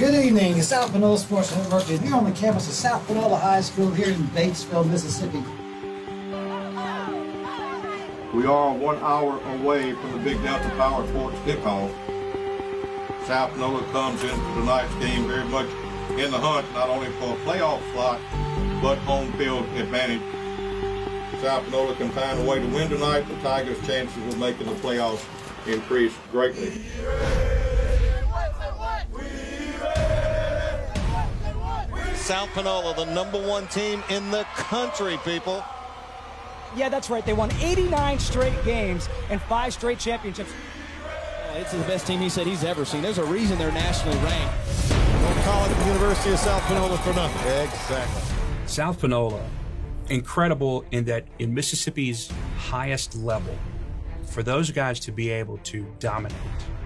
Good evening, South Panola Sports Network is here on the campus of South Panola High School here in Batesville, Mississippi. We are 1 hour away from the Big Delta Power Sports kickoff. South Panola comes into tonight's game very much in the hunt, not only for a playoff slot, but home field advantage. South Panola can find a way to win tonight. The Tigers' chances of making the playoffs increase greatly. South Panola, the #1 team in the country, people. Yeah, that's right. They won 89 straight games and 5 straight championships. It's the best team he said he's ever seen. There's a reason they're nationally ranked. Don't call it the University of South Panola for nothing. Exactly. South Panola, incredible in that in Mississippi's highest level, for those guys to be able to dominate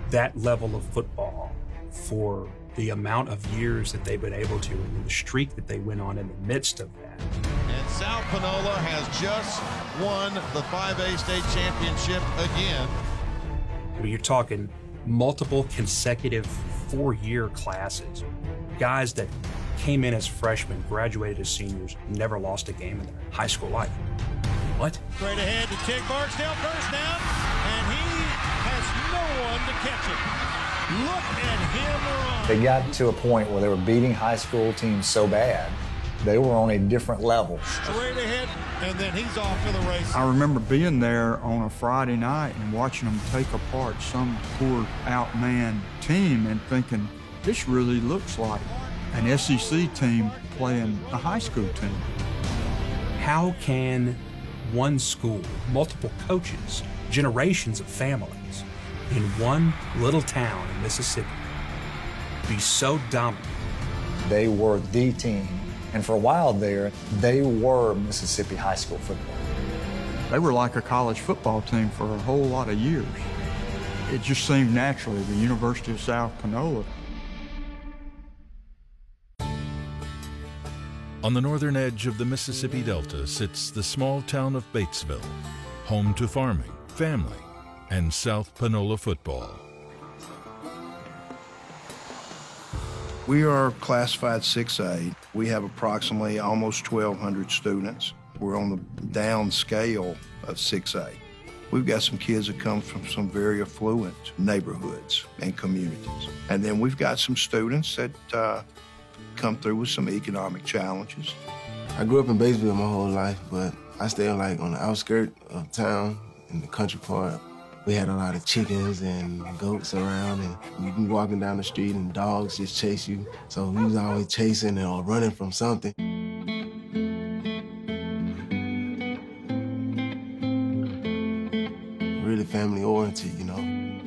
that level of football for the amount of years that they've been able to, and the streak that they went on in the midst of that. And South Panola has just won the 5A state championship again. I mean, you're talking multiple consecutive 4-year classes. Guys that came in as freshmen, graduated as seniors, never lost a game in their high school life. What? Straight ahead to Tig Barksdale, first down, and he has no one to catch it. Look at him run. They got to a point where they were beating high school teams so bad, they were on a different level. Straight ahead, and then he's off to the races. I remember being there on a Friday night and watching them take apart some poor outmanned team and thinking, this really looks like an SEC team playing a high school team. How can one school, multiple coaches, generations of families, in one little town in Mississippi be so dominant? They were the team, and for a while there, they were Mississippi high school football. They were like a college football team for a whole lot of years. It just seemed naturally, the University of South Panola. On the northern edge of the Mississippi Delta sits the small town of Batesville, home to farming, family, and South Panola football. We are classified 6A. We have approximately almost 1,200 students. We're on the down scale of 6A. We've got some kids that come from some very affluent neighborhoods and communities. And then we've got some students that come through with some economic challenges. I grew up in Batesville my whole life, but I stay like on the outskirts of town in the country part. We had a lot of chickens and goats around, and you be walking down the street and dogs just chase you. So we was always chasing or running from something. Really family oriented, you know.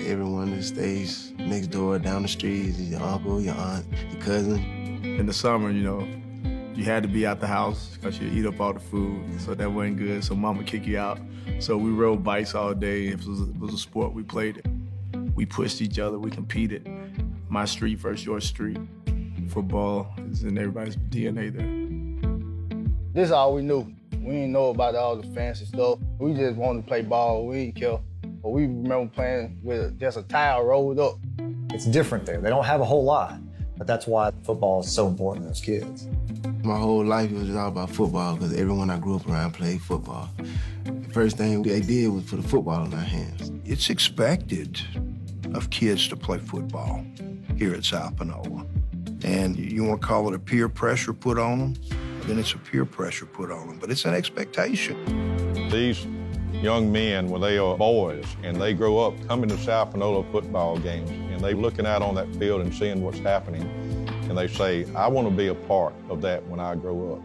Everyone that stays next door, down the street, is your uncle, your aunt, your cousin. In the summer, you know, you had to be out the house because you eat up all the food, so that wasn't good, so mama kick you out. So we rode bikes all day. If it was a sport, we played it. We pushed each other, we competed. My street versus your street. Football is in everybody's DNA there. This is all we knew. We didn't know about all the fancy stuff. We just wanted to play ball, we didn't care. But we remember playing with just a towel rolled up. It's different there. They don't have a whole lot, but that's why football is so important to those kids. My whole life, it was just all about football because everyone I grew up around played football. The first thing they did was put a football in our hands. It's expected of kids to play football here at South Panola. And you want to call it a peer pressure put on them, then it's a peer pressure put on them, but it's an expectation. These young men, when they are boys and they grow up coming to South Panola football games and they looking out on that field and seeing what's happening, and they say, I want to be a part of that when I grow up.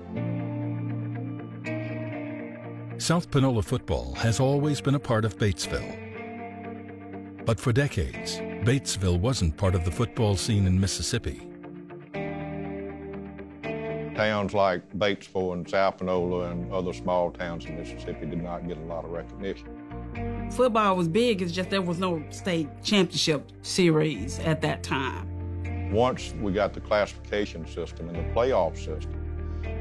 South Panola football has always been a part of Batesville. But for decades, Batesville wasn't part of the football scene in Mississippi. Towns like Batesville and South Panola and other small towns in Mississippi did not get a lot of recognition. Football was big, it's just there was no state championship series at that time. Once we got the classification system and the playoff system,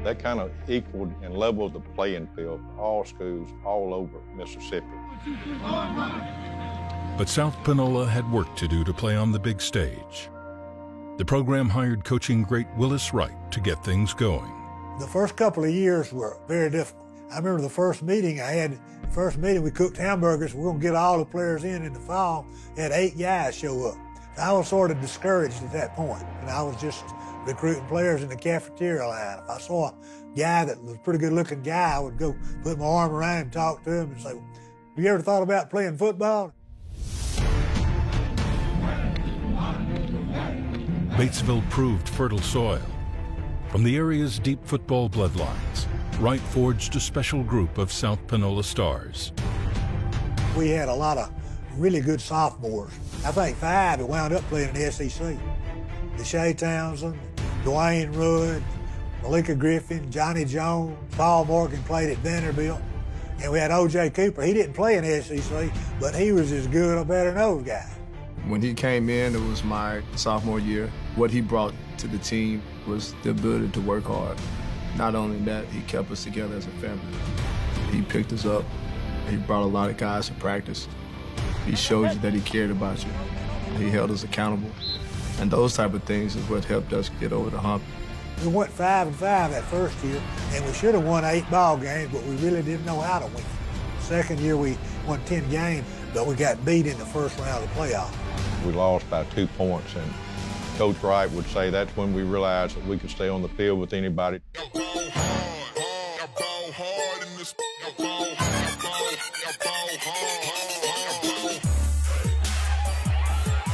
that kind of equaled and leveled the playing field for all schools all over Mississippi. But South Panola had work to do to play on the big stage. the program hired coaching great Willis Wright to get things going. The first couple of years were very difficult. I remember the first meeting we cooked hamburgers. We're going to get all the players in the fall. Had 8 guys show up. I was sort of discouraged at that point, and I was just recruiting players in the cafeteria line. If I saw a guy that was a pretty good-looking guy, I would go put my arm around him, talk to him, and say, "Have you ever thought about playing football?" Batesville proved fertile soil. From the area's deep football bloodlines, Wright forged a special group of South Panola stars. We had a lot of really good sophomores. I think 5 that wound up playing in the SEC. Deshae Townsend, Dwayne Rudd, Malika Griffin, Johnny Jones, Paul Morgan played at Vanderbilt. And we had O.J. Cooper. He didn't play in the SEC, but he was as good or better than those guys. When he came in, it was my sophomore year. What he brought to the team was the ability to work hard. Not only that, he kept us together as a family. He picked us up. He brought a lot of guys to practice. He showed you that he cared about you. He held us accountable. And those type of things is what helped us get over the hump. We went 5-5 that first year, and we should have won 8 ball games, but we really didn't know how to win. The second year we won 10 games, but we got beat in the first round of the playoff. We lost by 2 points, and Coach Wright would say that's when we realized that we could stay on the field with anybody.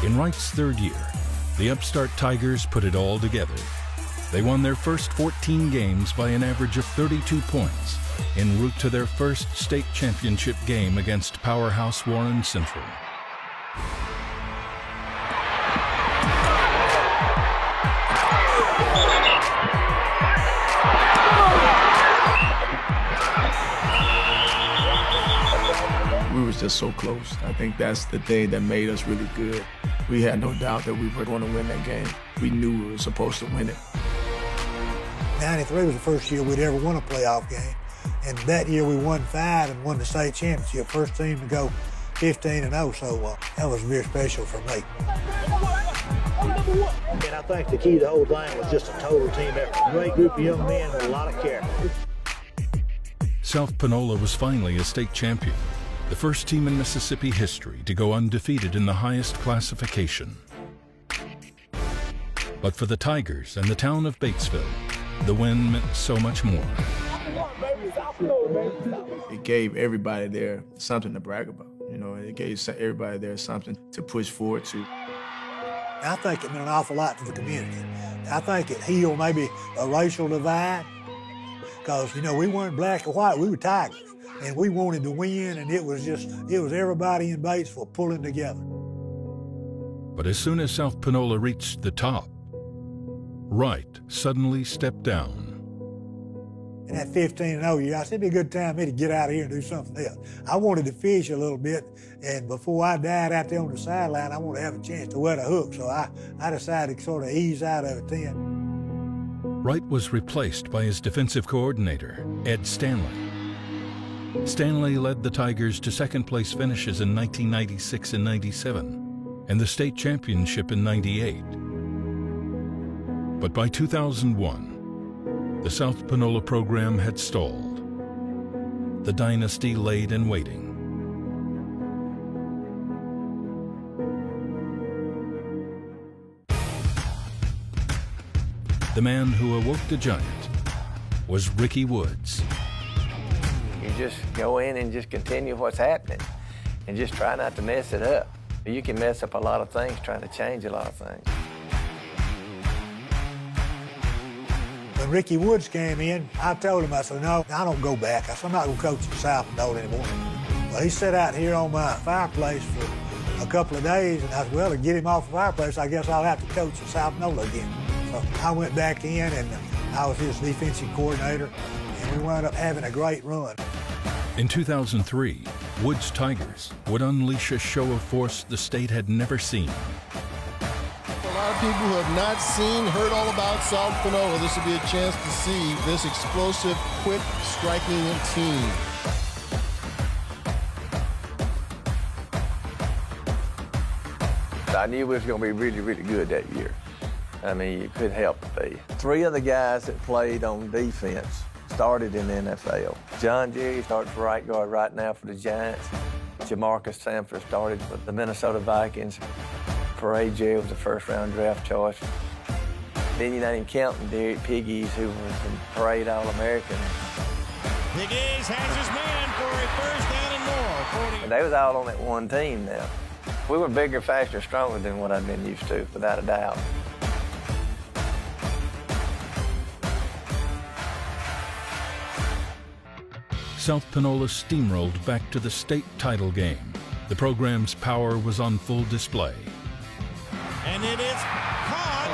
In Wright's 3rd year, the upstart Tigers put it all together. They won their first 14 games by an average of 32 points, en route to their first state championship game against powerhouse Warren Central. We was just so close. I think that's the thing that made us really good. We had no doubt that we were going to win that game. We knew we were supposed to win it. 93 was the first year we'd ever won a playoff game. And that year we won 5 and won the state championship. First team to go 15-0, so that was very special for me. And I think the key to the whole thing was just a total team effort. A great group of young men with a lot of character. South Panola was finally a state champion, the first team in Mississippi history to go undefeated in the highest classification. But for the Tigers and the town of Batesville, the win meant so much more. It gave everybody there something to brag about. You know, it gave everybody there something to push forward to. I think it meant an awful lot to the community. I think it healed maybe a racial divide, because, you know, we weren't black or white, we were Tigers. And we wanted to win, and it was everybody in Batesville pulling together. But as soon as South Panola reached the top, Wright suddenly stepped down. In that 15-0 year, I said it'd be a good time for me to get out of here and do something else. I wanted to fish a little bit, and before I died out there on the sideline, I wanted to have a chance to wet a hook, so I decided to sort of ease out of it then. Wright was replaced by his defensive coordinator, Ed Stanley. Stanley led the Tigers to second-place finishes in 1996 and 97, and the state championship in 98. But by 2001, the South Panola program had stalled. The dynasty laid in waiting. The man who awoke the giant was Ricky Woods. You just go in and just continue what's happening and just try not to mess it up. You can mess up a lot of things trying to change a lot of things. When Ricky Woods came in, I told him, I said, no, I don't go back. I said, I'm not going to coach at South Panola anymore. Well, he sat out here on my fireplace for a couple of days, and I said, well, to get him off the fireplace, I guess I'll have to coach at South Panola again. So I went back in, and I was his defensive coordinator, and we wound up having a great run. In 2003, Woods Tigers would unleash a show of force the state had never seen. A lot of people who have not seen, heard all about South Panola, this would be a chance to see this explosive, quick, striking team. I knew we was going to be really, really good that year. I mean, you couldn't help but be. 3 of the guys that played on defense started in the NFL. John Jerry started for right guard right now for the Giants. Jamarcus Sanford started with the Minnesota Vikings. Parade Jerry was the first-round draft choice. Then you're not even counting Derek Piggies, who was a Parade All-American. Piggies has his man for a first down and more. And they was all on that one team now. We were bigger, faster, stronger than what I'd been used to, without a doubt. South Panola steamrolled back to the state title game. The program's power was on full display. And it is caught.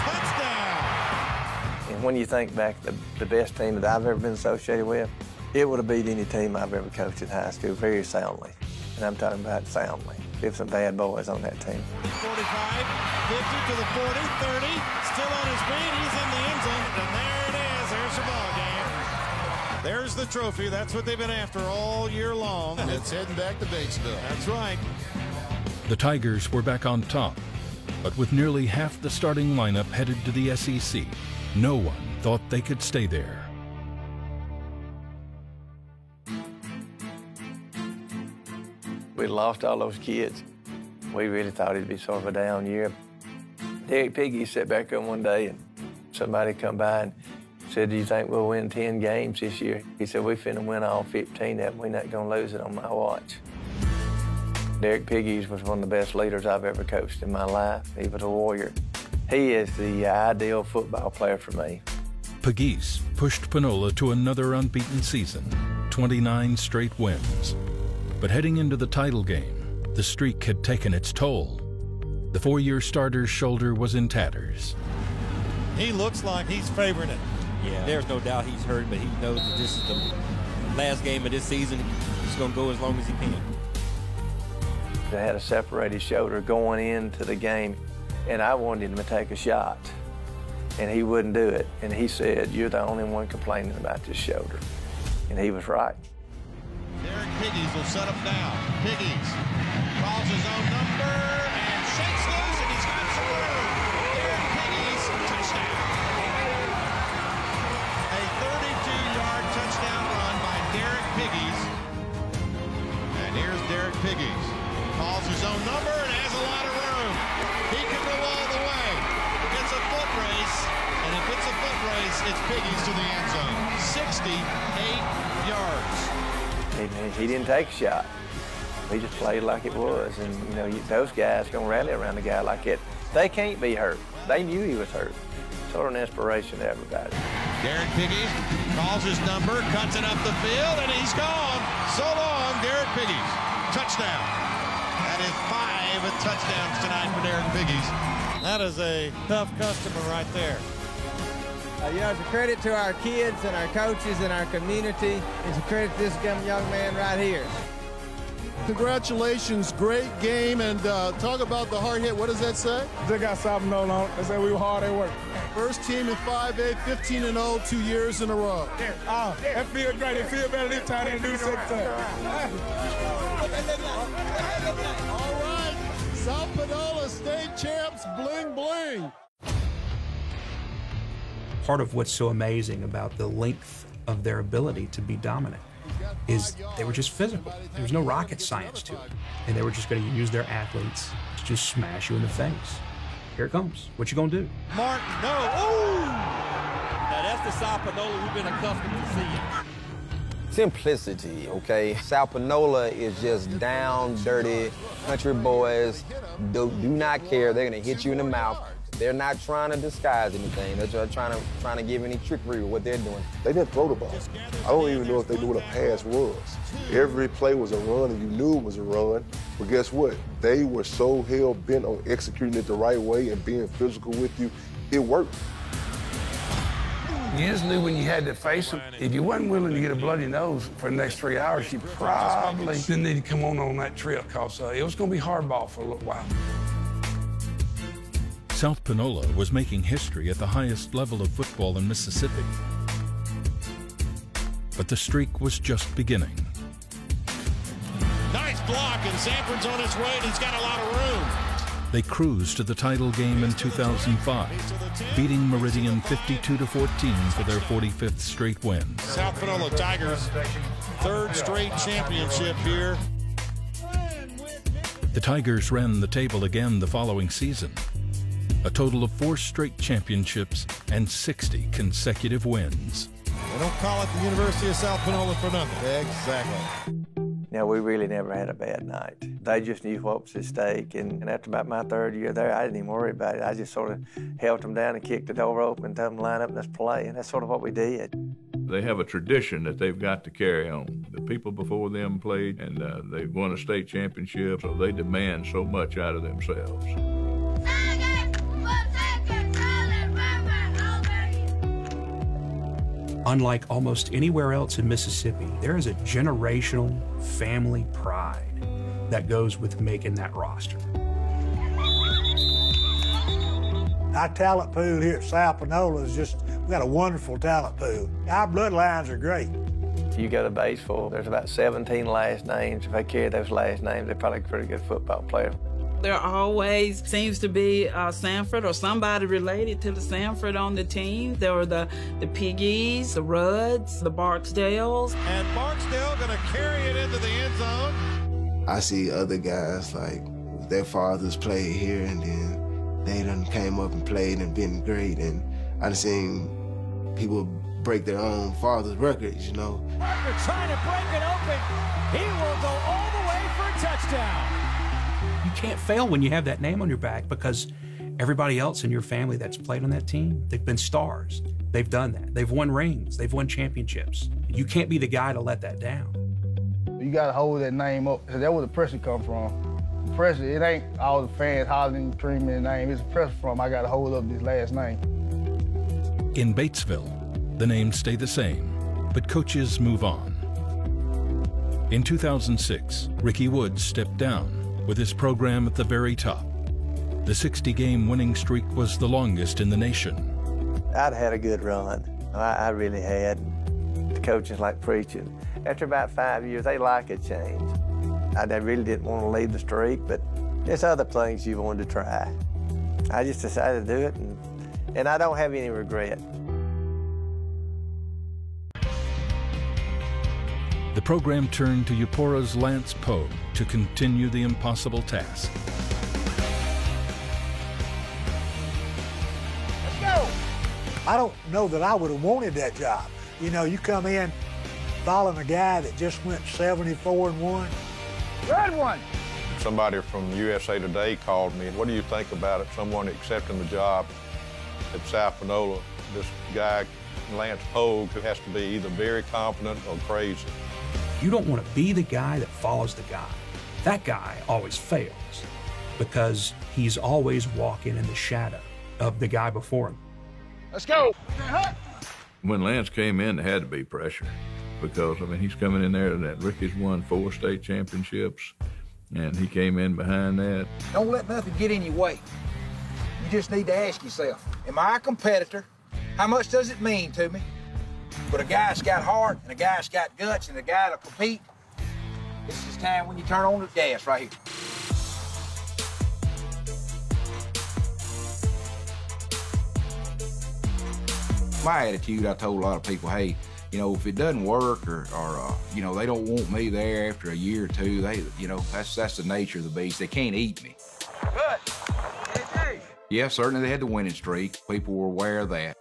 Touchdown. And when you think back, the best team that I've ever been associated with, it would have beat any team I've ever coached in high school very soundly. And I'm talking about soundly. There's some bad boys on that team. 45, 50 to the 40, 30, still on his feet. He's in the end zone, and there it is. There's the ball game. There's the trophy. That's what they've been after all year long. And it's heading back to Batesville. That's right. The Tigers were back on top, but with nearly half the starting lineup headed to the SEC, no one thought they could stay there. We lost all those kids. We really thought it'd be sort of a down year. Derek Piggy sat back up one day and somebody come by and said, "Do you think we'll win 10 games this year?" He said, "We finna win all 15 of them. We're not gonna lose it on my watch." Derek Piggies was one of the best leaders I've ever coached in my life. He was a warrior. He is the ideal football player for me. Piggies pushed Panola to another unbeaten season, 29 straight wins. But heading into the title game, the streak had taken its toll. The 4-year starter's shoulder was in tatters. He looks like he's favoring it. Yeah, there's no doubt he's hurt, but he knows that this is the last game of this season. He's going to go as long as he can. They had a separated shoulder going into the game, and I wanted him to take a shot, and he wouldn't do it. And he said, "You're the only one complaining about this shoulder." And he was right. Derek Piggies will set him down. Piggies calls his own number and shakes loose, and he's got some room. Derek Piggies, touchdown. A 32-yard touchdown run by Derek Piggies. And here's Derek Piggies. Calls his own number and has a lot of room. He can go all the way. It's a foot race, and if it's a foot race, it's Piggies to the end zone. 68 yards. He didn't take a shot. He just played like it was. And, you know, those guys going to rally around a guy like that. They can't be hurt. They knew he was hurt. Sort of an inspiration to everybody. Derek Piggies calls his number, cuts it up the field, and he's gone. So long, Derek Piggies. Touchdown. That is 5 touchdowns tonight for Derek Piggies. That is a tough customer right there. You know, it's a credit to our kids and our coaches and our community. It's a credit to this young man right here. Congratulations, great game, and talk about the hard hit. What does that say? They got something on it. They say we were hard at work. First team in 5A, 15-0, 2 years in a row. That feels great. It feels better this time than do second time. All right, South Panola state champs, bling bling. Part of what's so amazing about the length of their ability to be dominant is they were just physical. There was no rocket science to it. And they were just going to use their athletes to just smash you in the face. Here it comes. What you going to do? Martin, no. Ooh! Now that's the South Panola we've been accustomed to seeing. Simplicity, okay? South Panola is just down, dirty, country boys, do not care. They're going to hit you in the mouth. They're not trying to disguise anything. They're just trying to give any trickery with what they're doing. They didn't throw the ball. I don't even know if they knew what a pass was. Every play was a run, and you knew it was a run. But guess what? They were so hell-bent on executing it the right way and being physical with you, it worked. You just knew when you had to face them. If you wasn't willing to get a bloody nose for the next 3 hours, you probably didn't need to come on that trip, because it was going to be hardball for a little while. South Panola was making history at the highest level of football in Mississippi. But the streak was just beginning. Nice block, and Sanford's on his way, and he's got a lot of room. They cruised to the title game in 2005, beating Meridian 52-14 for their 45th straight win. South Panola Tigers, third straight championship here. The Tigers ran the table again the following season. A total of 4 straight championships and 60 consecutive wins. They don't call it the University of South Panola for nothing. Exactly. You know, we really never had a bad night. They just knew what was at stake, and after about my 3rd year there, I didn't even worry about it. I just sort of held them down and kicked the door open, told them to line up and let's play, and that's sort of what we did. They have a tradition that they've got to carry on. The people before them played, and they've won a state championship, so they demand so much out of themselves. Unlike almost anywhere else in Mississippi, there is a generational family pride that goes with making that roster. Our talent pool here at South Panola is just, we got a wonderful talent pool. Our bloodlines are great. You go to baseball, there's about 17 last names. If they carry those last names, they're probably a pretty good football player. There always seems to be Sanford or somebody related to the Sanford on the team. There were the Piggies, the Rudds, the Barksdales. And Barksdale going to carry it into the end zone. I see other guys like their fathers played here, and then they done came up and played and been great. And I've seen people break their own father's records, you know. Parker trying to break it open. He will go all the way for a touchdown. You can't fail when you have that name on your back, because everybody else in your family that's played on that team, they've been stars. They've done that. They've won rings. They've won championships. You can't be the guy to let that down. You got to hold that name up, because that's where the pressure come from. The pressure, it ain't all the fans hollering, screaming the name. It's the pressure from, I got to hold up this last name. In Batesville, the names stay the same, but coaches move on. In 2006, Ricky Woods stepped down, with his program at the very top. The 60-game winning streak was the longest in the nation. I'd had a good run. I really had. The coaches like preaching. After about 5 years, they like a change. I really didn't want to leave the streak, but there's other things you wanted to try. I just decided to do it, and I don't have any regret. The program turned to Eupora's Lance Pogue to continue the impossible task. Let's go! I don't know that I would have wanted that job. You know, you come in following a guy that just went 74-1. Red one! Somebody from USA Today called me, what do you think about it, someone accepting the job at South Panola? This guy, Lance Pogue, who has to be either very confident or crazy. You don't want to be the guy that follows the guy. That guy always fails because he's always walking in the shadow of the guy before him. Let's go! When Lance came in, there had to be pressure because, I mean, he's coming in there, that Ricky's won 4 state championships, and he came in behind that. Don't let nothing get in your way. You just need to ask yourself, am I a competitor? How much does it mean to me? But a guy that's got heart, and a guy that's got guts, and a guy to compete, this is time when you turn on the gas right here. My attitude, I told a lot of people, hey, you know, if it doesn't work or you know, they don't want me there after a year or two, they, you know, that's the nature of the beast. They can't eat me. Good. Yeah, certainly they had the winning streak. People were aware of that.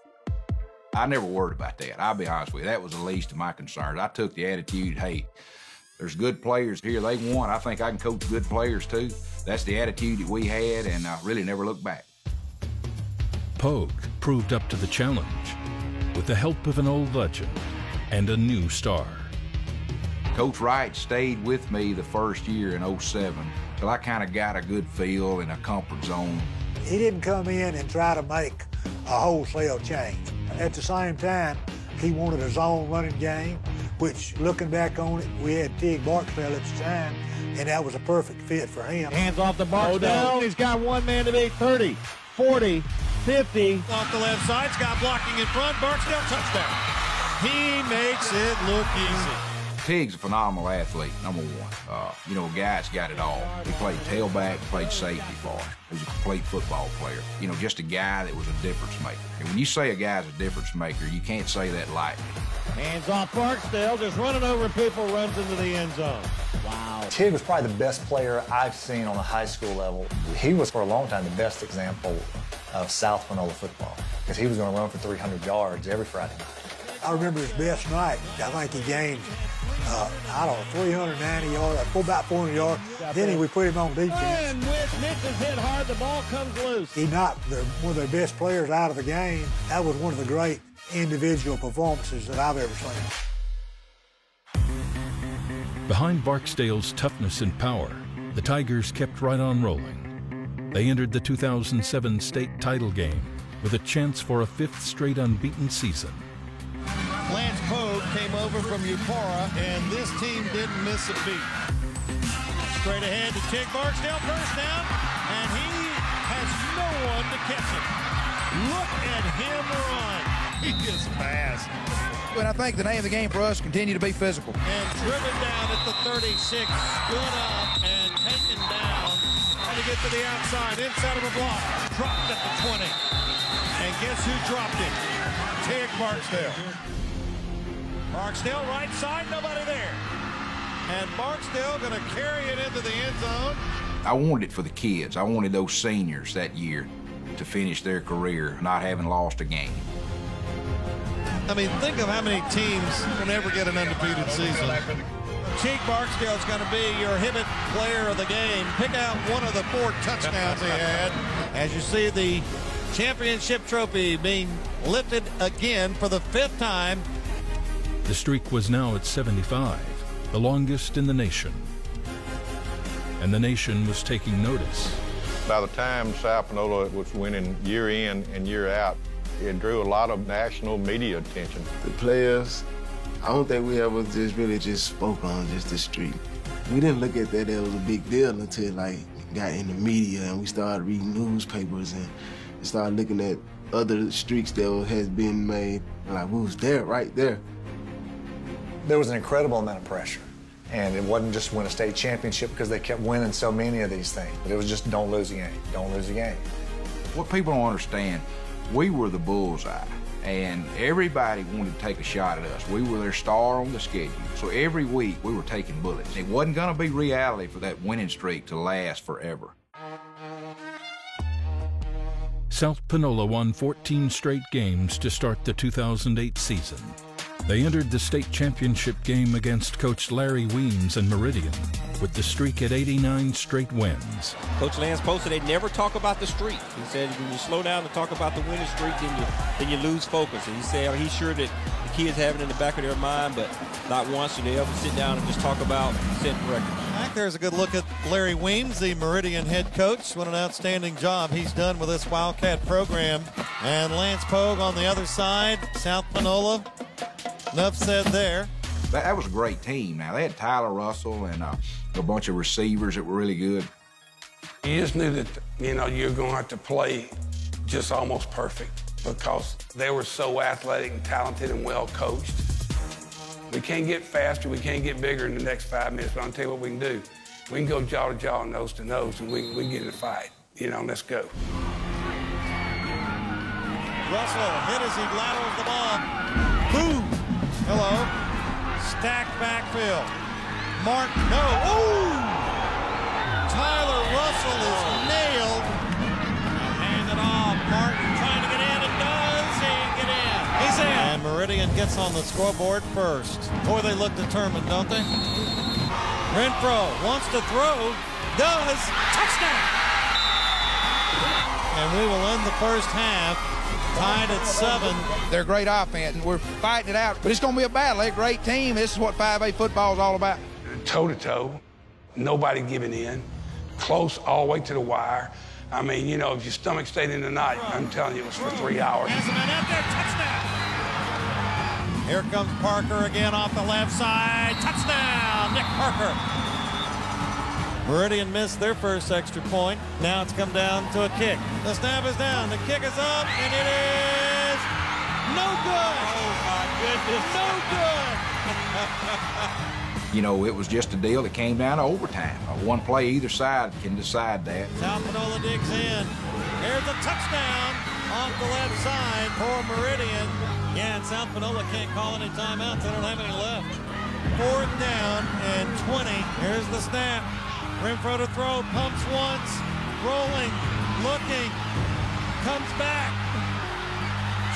I never worried about that. I'll be honest with you. That was the least of my concerns. I took the attitude, hey, there's good players here. They won. I think I can coach good players too. That's the attitude that we had, and I really never looked back. Pogue proved up to the challenge with the help of an old legend and a new star. Coach Wright stayed with me the first year in '07 till I kind of got a good feel in a comfort zone. He didn't come in and try to make a wholesale change. At the same time, he wanted a zone running game, which, looking back on it, we had Tig Barksdale at the time, and that was a perfect fit for him. Hands off the Barksdale. He's got one man to beat. 30, 40, 50. Off the left side, Scott blocking in front. Barksdale touchdown. He makes it look easy. Tig's a phenomenal athlete, number one. You know, a guy's got it all. He played tailback, played safety for us. He was a complete football player. You know, just a guy that was a difference maker. And when you say a guy's a difference maker, you can't say that lightly. Hands off Barksdale, just running over people, runs into the end zone. Wow. Tig was probably the best player I've seen on a high school level. He was, for a long time, the best example of South Panola football, because he was going to run for 300 yards every Friday night. I remember his best night. I think he gained, 390 yards, about 400 yards. Then we put him on defense. And with Mitch's hit hard, the ball comes loose. He knocked one of their best players out of the game. That was one of the great individual performances that I've ever seen. Behind Barksdale's toughness and power, the Tigers kept right on rolling. They entered the 2007 state title game with a chance for a 5th straight unbeaten season. Lance Pogue came over from Eupora, and this team didn't miss a beat. Straight ahead to Tig Barksdale, first down, and he has no one to catch him. Look at him run. He is fast. And I think the name of the game for us continue to be physical. And driven down at the 36, stood up and taken down. Trying to get to the outside, inside of a block. Dropped at the 20. And guess who dropped it? Tig Barksdale. Barksdale right side, nobody there. And Barksdale going to carry it into the end zone. I wanted it for the kids. I wanted those seniors that year to finish their career not having lost a game. I mean, think of how many teams will never get an undefeated season. Tig Barksdale's going to be your Hibbett player of the game. Pick out one of the 4 touchdowns he had. As you see the championship trophy being lifted again for the 5th time. The streak was now at 75, the longest in the nation. And the nation was taking notice. By the time South Panola was winning year in and year out, it drew a lot of national media attention. The players, I don't think we ever just spoke on just the streak. We didn't look at that as a big deal until got in the media and we started reading newspapers and started looking at other streaks that has been made. Like, we was there, right there. There was an incredible amount of pressure. And it wasn't just win a state championship because they kept winning so many of these things. But it was just don't lose a game, don't lose a game. What people don't understand, we were the bullseye, and everybody wanted to take a shot at us. We were their star on the schedule. So every week we were taking bullets. It wasn't going to be reality for that winning streak to last forever. South Panola won 14 straight games to start the 2008 season. They entered the state championship game against Coach Larry Weems and Meridian with the streak at 89 straight wins. Coach Lance posted they never talk about the streak. He said when you slow down to talk about the winning streak, then you lose focus. And he said he's sure that the kids have it in the back of their mind, but not once do they ever sit down and just talk about setting records. Back there's a good look at Larry Weems, the Meridian head coach. What an outstanding job he's done with this Wildcat program. And Lance Pogue on the other side, South Panola. Enough said there. That was a great team. Now, they had Tyler Russell and a bunch of receivers that were really good. You just knew that, you're going to have to play just almost perfect because they were so athletic and talented and well coached. We can't get faster, we can't get bigger in the next 5 minutes, but I'll tell you what we can do. We can go jaw to jaw, nose to nose, and we can get in a fight. Let's go. Russell hit as he laterals the ball. Boom! Hello. Stacked backfield. Martin, no. Ooh! Tyler Russell is nailed. Hand it off. Martin trying to get in. It does. He get in. He's in. And Meridian gets on the scoreboard first. Boy, they look determined, don't they? Renfro wants to throw. Does. Touchdown! And we will end the first half tied at 7. They're a great offense, and we're fighting it out. But it's going to be a battle. They're a great team. This is what 5A football is all about. Toe-to-toe, nobody giving in, close all the way to the wire. I mean, if your stomach stayed in the night, I'm telling you, it was for 3 hours. Has a man out there, touchdown! Here comes Parker again off the left side. Touchdown, Nick Parker. Meridian missed their first extra point. Now it's come down to a kick. The snap is down. The kick is up, and it is no good. Oh, my goodness. No good. You know, it was just a deal that came down to overtime. One play either side can decide that. South Panola digs in. Here's a touchdown off the left side for Meridian. Yeah, and South Panola can't call any timeouts. They don't have any left. 4th down and 20. Here's the snap. Renfro to throw. Pumps once. Rolling. Looking. Comes back.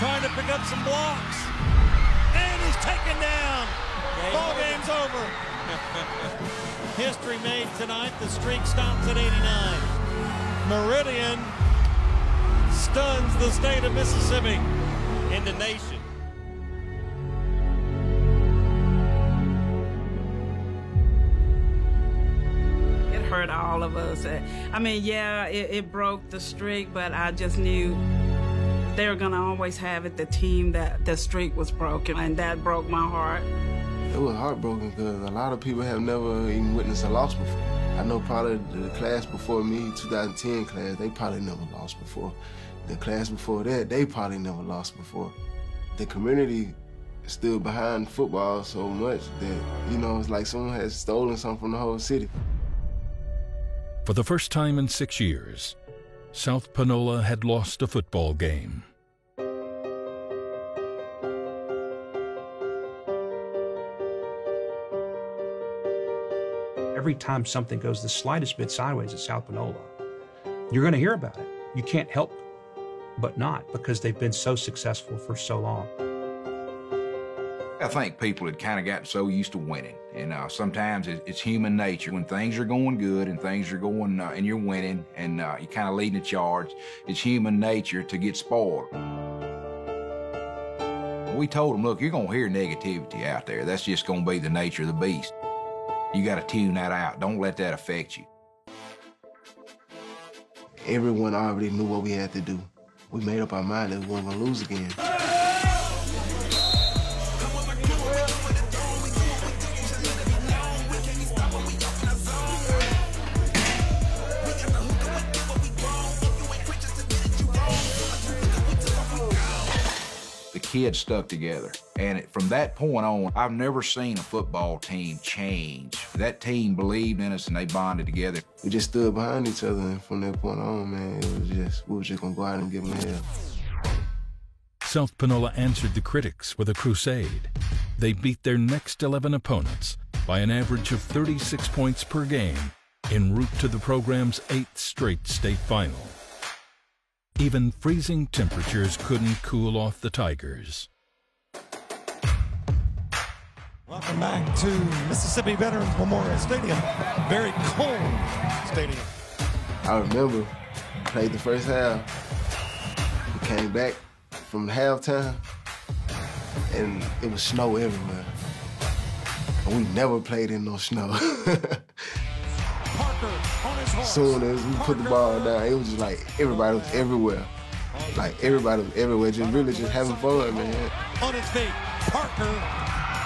Trying to pick up some blocks. And he's taken down. Ball game's over. History made tonight. The streak stops at 89. Meridian stuns the state of Mississippi and the nation. It hurt all of us. I mean, yeah, it broke the streak, but I just knew they were going to always have it, the team that the streak was broken, and that broke my heart. It was heartbroken because a lot of people have never even witnessed a loss before. I know probably the class before me, 2010 class, they probably never lost before. The class before that, they probably never lost before. The community stood behind football so much that, you know, it's like someone has stolen something from the whole city. For the first time in 6 years, South Panola had lost a football game. Every time something goes the slightest bit sideways at South Panola, you're going to hear about it. You can't help but not, because they've been so successful for so long. I think people had kind of gotten so used to winning, and sometimes it's human nature. When things are going good and things are going, and you're winning, and you're kind of leading the charge, it's human nature to get spoiled. We told them, look, you're going to hear negativity out there. That's just going to be the nature of the beast. You got to tune that out. Don't let that affect you. Everyone already knew what we had to do. We made up our mind that we weren't going to lose again. Kids stuck together. And from that point on, I've never seen a football team change. That team believed in us and they bonded together. We just stood behind each other, and from that point on, man, we were just gonna go out and give them hell. South Panola answered the critics with a crusade. They beat their next 11 opponents by an average of 36 points per game en route to the program's 8th straight state final. Even freezing temperatures couldn't cool off the Tigers. Welcome back to Mississippi Veterans Memorial Stadium. Very cold stadium. I remember, played the first half. We came back from halftime, and it was snow everywhere. And we never played in no snow. As soon as we put the ball down, it was just like everybody was everywhere. Like everybody was everywhere, just really just having fun, man. On his feet, Parker,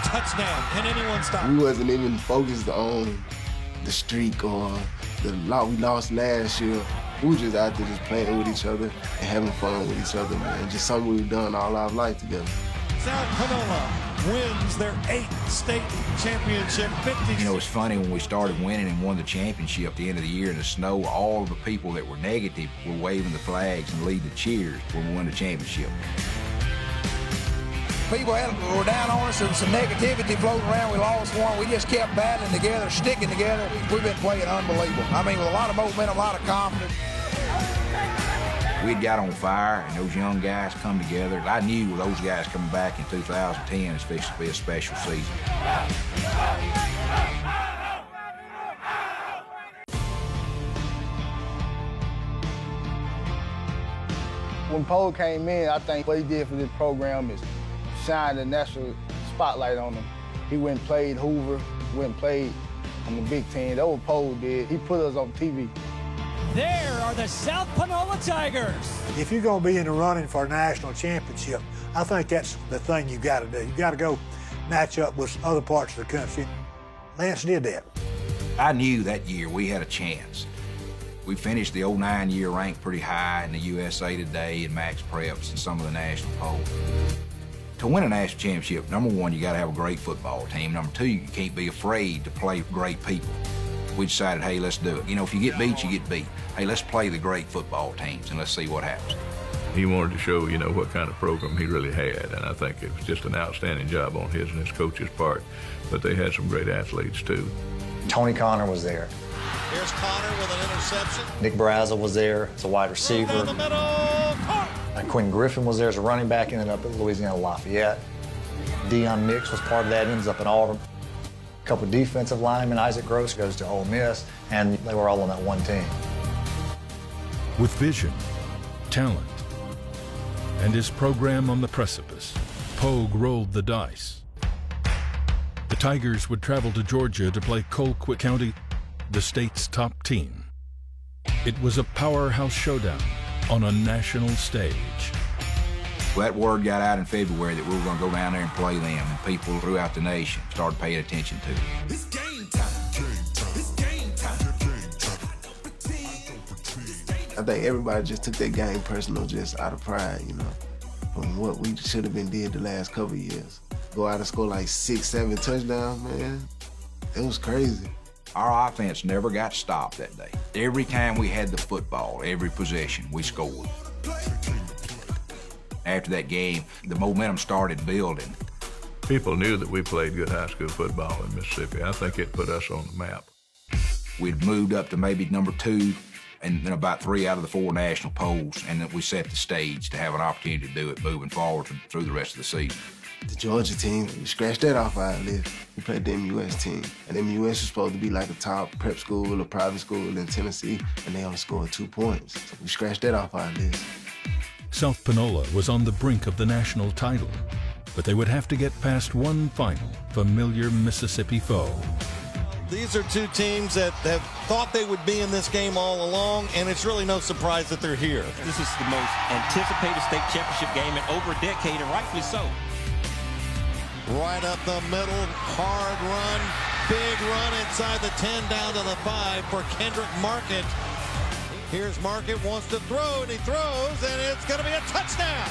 touchdown. Can anyone stop? We wasn't even focused on the streak or the lot we lost last year. We were just out there just playing with each other and having fun with each other, man. Just something we've done all our life together. South Panola wins their 8th state championship. 50. You know, it's funny, when we started winning and won the championship at the end of the year in the snow, all of the people that were negative were waving the flags and leading the cheers when we won the championship. People were down on us and some negativity floating around. We lost one. We just kept battling together, sticking together. We've been playing unbelievable. I mean, with a lot of momentum, a lot of confidence. We'd got on fire, and those young guys come together. I knew with those guys coming back in 2010, it's fixing to be a special season. When Pole came in, I think what he did for this program is shine the national spotlight on him. He went and played Hoover, went and played on the Big Ten. That's what Pole did. He put us on TV. There are the South Panola Tigers. If you're going to be in the running for a national championship, I think that's the thing you got to do. You got to go match up with other parts of the country. Lance did that. I knew that year we had a chance. We finished the 09 year ranked pretty high in the USA Today and Max Preps and some of the national polls. To win a national championship, number one, you got to have a great football team. Number two, you can't be afraid to play great people. We decided, hey, let's do it. You know, if you get beat, you get beat. Hey, let's play the great football teams and let's see what happens. He wanted to show, you know, what kind of program he really had, and I think it was just an outstanding job on his and his coach's part. But they had some great athletes, too. Tony Connor was there. Here's Connor with an interception. Nick Brazel was there as a wide receiver. In the middle, And Quentin Griffin was there as a running back, ended up at Louisiana Lafayette. Deion Nix was part of that, ends up in Auburn. A couple defensive linemen, Isaac Gross goes to Ole Miss, and they were all on that one team. With vision, talent, and his program on the precipice, Pogue rolled the dice. The Tigers would travel to Georgia to play Colquitt County, the state's top team. It was a powerhouse showdown on a national stage. Well, that word got out in February that we were going to go down there and play them, and people throughout the nation started paying attention to it. It's game time. It's game time. I think everybody just took that game personal, just out of pride, you know, from what we should have been did the last couple of years. Go out and score like 6, 7 touchdowns, man. It was crazy. Our offense never got stopped that day. Every time we had the football, every possession, we scored. After that game, the momentum started building. People knew that we played good high school football in Mississippi. I think it put us on the map. We'd moved up to maybe number 2 and then about 3 out of the 4 national polls, and then we set the stage to have an opportunity to do it moving forward through the rest of the season. The Georgia team, we scratched that off our list. We played the MUS team. And MUS was supposed to be like a top prep school or private school in Tennessee, and they only scored 2 points. So we scratched that off our list. South Panola was on the brink of the national title, but they would have to get past one final, familiar Mississippi foe. These are two teams that have thought they would be in this game all along, and it's really no surprise that they're here. This is the most anticipated state championship game in over a decade, and rightfully so. Right up the middle, hard run, big run inside the 10 down to the 5 for Kendrick Market. Here's Market, wants to throw, and he throws, and it's going to be a touchdown.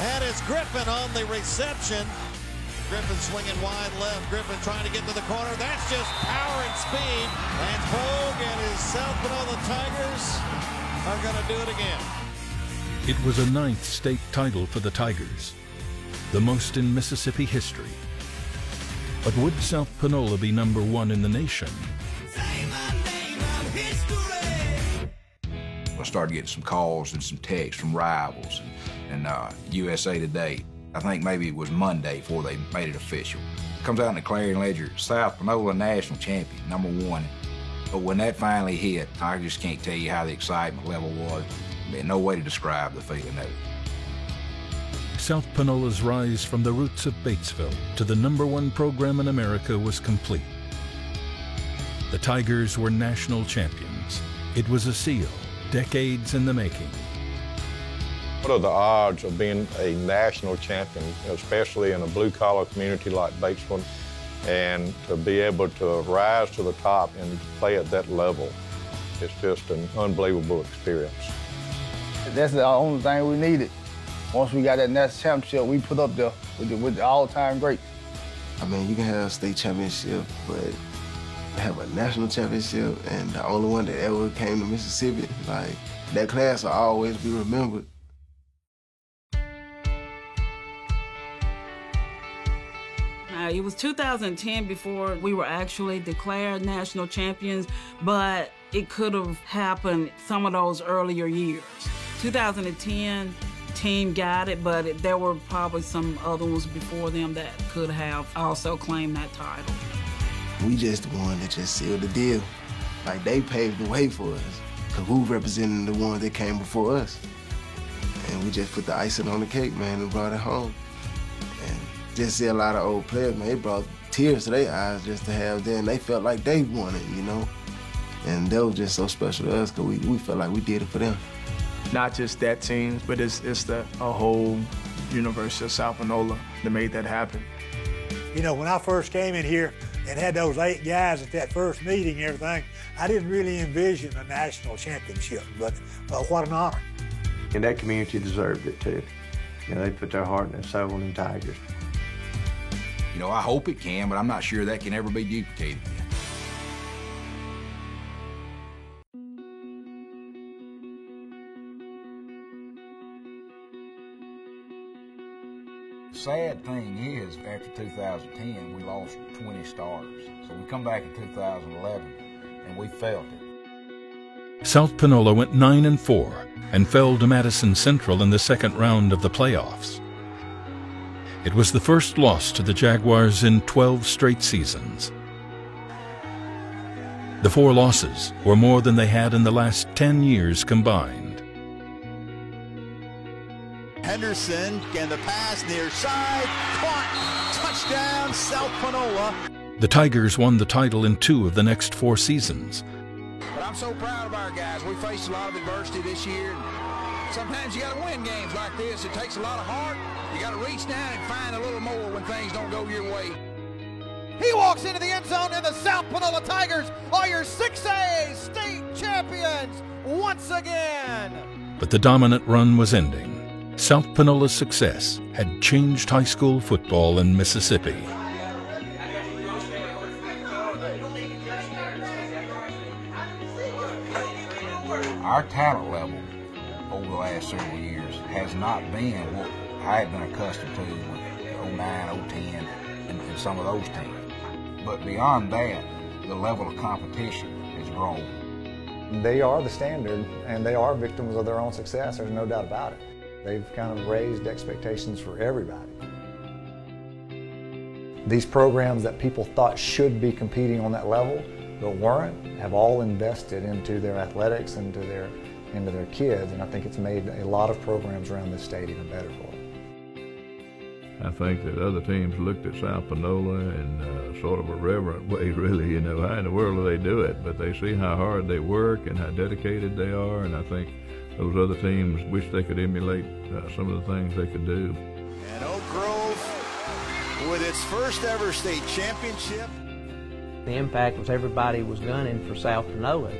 That is Griffin on the reception. Griffin swinging wide left. Griffin trying to get to the corner. That's just power and speed. Lance Pogue and his South Panola Tigers are going to do it again. It was a 9th state title for the Tigers, the most in Mississippi history. But would South Panola be number 1 in the nation? I started getting some calls and some texts from rivals and USA Today. I think maybe it was Monday before they made it official. Comes out in the Clarion Ledger, South Panola national champion, number 1. But when that finally hit, I just can't tell you how the excitement level was. There's no way to describe the feeling of it. South Panola's rise from the roots of Batesville to the number 1 program in America was complete. The Tigers were national champions. It was a seal, decades in the making. What are the odds of being a national champion, especially in a blue-collar community like Batesville, and to be able to rise to the top and play at that level? It's just an unbelievable experience. That's the only thing we needed. Once we got that national championship, we put up there with the all-time greats. I mean, you can have a state championship, but to have a national championship and the only one that ever came to Mississippi, like, that class will always be remembered. It was 2010 before we were actually declared national champions, but it could have happened some of those earlier years. 2010, team got it, but there were probably some other ones before them that could have also claimed that title. We just the one that just sealed the deal. Like, they paved the way for us, because we representing the ones that came before us. And we just put the icing on the cake, man, and brought it home. And just see a lot of old players, man, it brought tears to their eyes just to have them. They felt like they won it, you know? And that was just so special to us, because we felt like we did it for them. Not just that team, but it's a whole University of South Panola that made that happen. You know, when I first came in here and had those 8 guys at that first meeting and everything, I didn't really envision a national championship, but what an honor. And that community deserved it too. You know, they put their heart and their soul in Tigers. You know, I hope it can, but I'm not sure that can ever be duplicated again. Sad thing is, after 2010, we lost 20 starters. So we come back in 2011, and we felt it. South Panola went 9-4 and fell to Madison Central in the second round of the playoffs. It was the first loss to the Jaguars in 12 straight seasons. The 4 losses were more than they had in the last 10 years combined. Henderson, and the pass near side, caught, touchdown, South Panola. The Tigers won the title in 2 of the next 4 seasons. But I'm so proud of our guys. We faced a lot of adversity this year. Sometimes you got to win games like this. It takes a lot of heart. You got to reach down and find a little more when things don't go your way. He walks into the end zone, and the South Panola Tigers are your 6A state champions once again. But the dominant run was ending. South Panola's success had changed high school football in Mississippi. Our talent level over the last several years has not been what I had been accustomed to with 09, 010, and some of those teams. But beyond that, the level of competition has grown. They are the standard, and they are victims of their own success. There's no doubt about it. They've kind of raised expectations for everybody. These programs that people thought should be competing on that level but weren't have all invested into their athletics and into their kids, and I think it's made a lot of programs around this state even better for them. I think that other teams looked at South Panola in sort of a reverent way, really, you know, how in the world do they do it? But they see how hard they work and how dedicated they are, and I think those other teams wish they could emulate some of the things they could do. And Oak Grove with its first ever state championship. The impact was everybody was gunning for South Panola.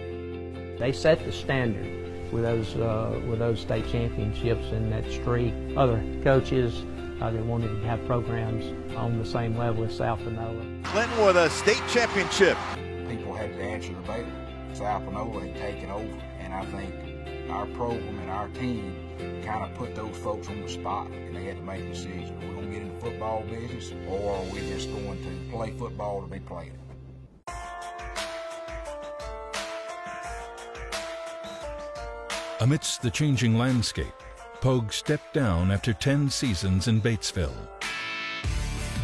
They set the standard with those state championships and that streak. Other coaches they wanted to have programs on the same level as South Panola. Clinton with a state championship. People had to answer the bell. South Panola had taken over, and I think our program and our team kind of put those folks on the spot, and they had to make a decision. Are we going to get in the football business, or are we just going to play football to be playing it? Amidst the changing landscape, Pogue stepped down after 10 seasons in Batesville.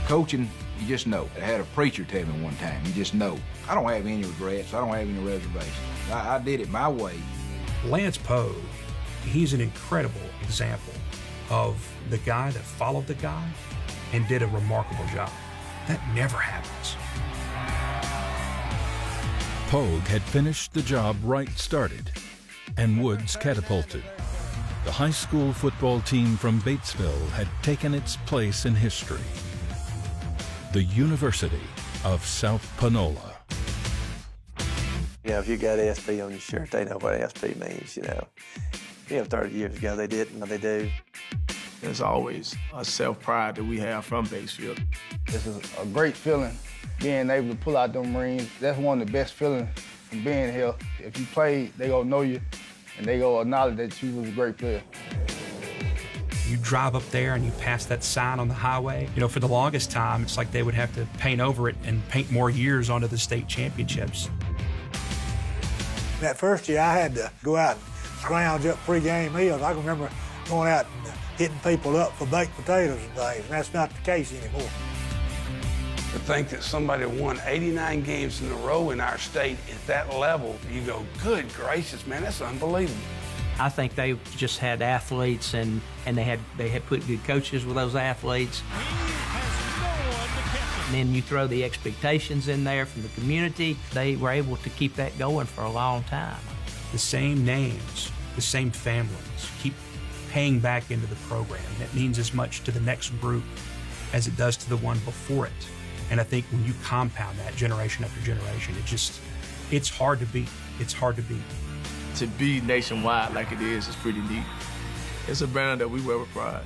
Coaching, you just know. I had a preacher tell me one time, you just know. I don't have any regrets. I don't have any reservations. I did it my way. Lance Pogue, he's an incredible example of the guy that followed the guy and did a remarkable job. That never happens. Pogue had finished the job Wright started, and Woods catapulted. The high school football team from Batesville had taken its place in history. The University of South Panola. You know, if you got SP on your shirt, they know what SP means, you know. 30 years ago they didn't, now they do. There's always a self-pride that we have from Batesville. This is a great feeling, being able to pull out them Marines. That's one of the best feelings from being here. If you play, they gonna know you, and they gonna acknowledge that you was a great player. You drive up there and you pass that sign on the highway. You know, for the longest time, it's like they would have to paint over it and paint more years onto the state championships. That first year, I had to go out and scrounge up pre-game meals. I can remember going out and hitting people up for baked potatoes and things, and that's not the case anymore. To think that somebody won 89 games in a row in our state at that level, you go, good gracious, man, that's unbelievable. I think they just had athletes, and they had put good coaches with those athletes. And then you throw the expectations in there from the community. They were able to keep that going for a long time. The same names, the same families keep paying back into the program. And it means as much to the next group as it does to the one before it. And I think when you compound that generation after generation, it's hard to beat. It's hard to beat. To be nationwide like it is pretty neat. It's a banner that we've ever fried.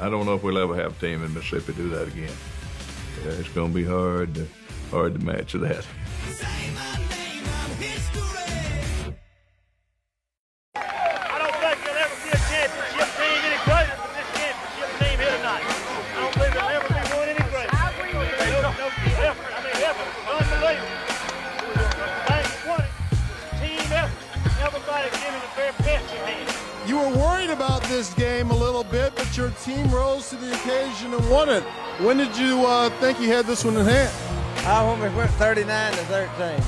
I don't know if we'll ever have a team in Mississippi do that again. Yeah, it's going to be hard to match that. I don't think there'll ever be a championship team any greater than this championship team here tonight. I don't believe there'll ever be one any greater. No effort. I mean, effort was unbelievable. Thanks 20. Team effort. Everybody giving the very best they can. You were worried about this game a little bit, but your team rose to the occasion and won it. When did you think you had this one in hand? When we went 39-13.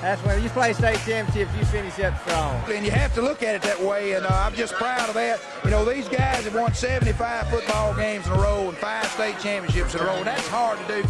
That's when you play state championships, you finish up strong. And you have to look at it that way, and I'm just proud of that. You know, these guys have won 75 football games in a row and 5 state championships in a row, and that's hard to do.